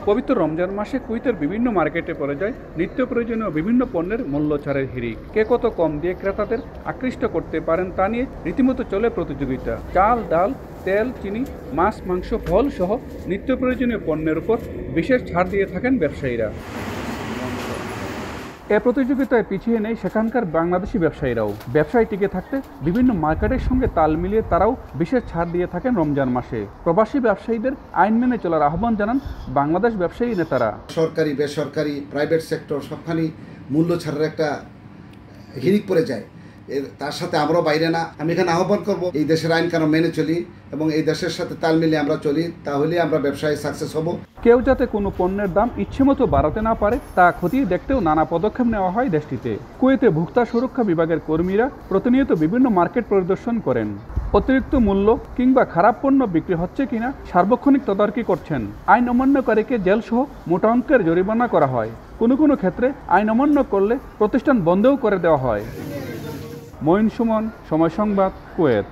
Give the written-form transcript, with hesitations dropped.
পবিত্র রমজান মাসে কুয়েতের বিভিন্ন মার্কেটে পড়ে যায় নিত্য প্রয়োজনীয় বিভিন্ন পণ্যের মূল্য ছাড়ের হিড়িক। কে কত কম দিয়ে ক্রেতাদের আকৃষ্ট করতে পারেন তা নিয়ে রীতিমতো চলে প্রতিযোগিতা। চাল, ডাল, তেল, চিনি, মাছ, মাংস, ফল সহ নিত্য প্রয়োজনীয় পণ্যের উপর বিশেষ ছাড় দিয়ে থাকেন ব্যবসায়ীরা। এ প্রতিযোগিতায় পিছিয়ে নেই সেখানকার বাংলাদেশি ব্যবসায়ীরাও। ব্যবসায় টিকে থাকতে বিভিন্ন মার্কেটের সঙ্গে তাল মিলিয়ে তারাও বিশেষ ছাড় দিয়ে থাকেন রমজান মাসে। প্রবাসী ব্যবসায়ীদের আইন মেনে চলার আহ্বান জানান বাংলাদেশ ব্যবসায়ী নেতারা। সরকারি, বেসরকারি, প্রাইভেট সেক্টর সবখানি মূল্য ছাড়ের একটা হিড়িক পড়ে যায়। তার সাথে আমরাও বাইরে না। আমি এখানে আহ্বান করব, এই দেশের আইন কানুন মেনে চলি এবং এই দেশের সাথে তাল মিলিয়ে আমরা চলি, তাহলে আমরা ব্যবসায় সাকসেস হব। কেউ যাতে কোনো পণ্যের দাম ইচ্ছেমতো বাড়াতে না পারে তা খতিয়ে দেখতেও নানা পদক্ষেপ নেওয়া হয় দেশটিতে। কুয়েতে ভোক্তা সুরক্ষা বিভাগের কর্মীরা প্রতিনিয়ত বিভিন্ন মার্কেট পরিদর্শন করেন। অতিরিক্ত মূল্য কিংবা খারাপ পণ্য বিক্রি হচ্ছে কিনা সার্বক্ষণিক তদারকি করছেন। আইন অমান্যকারীকে জেলসহ মোটা অঙ্কের জরিমানা করা হয়। কোনো ক্ষেত্রে আইন অমান্য করলে প্রতিষ্ঠান বন্ধও করে দেওয়া হয়। মঈন সুমন, সময় সংবাদ, কুয়েত।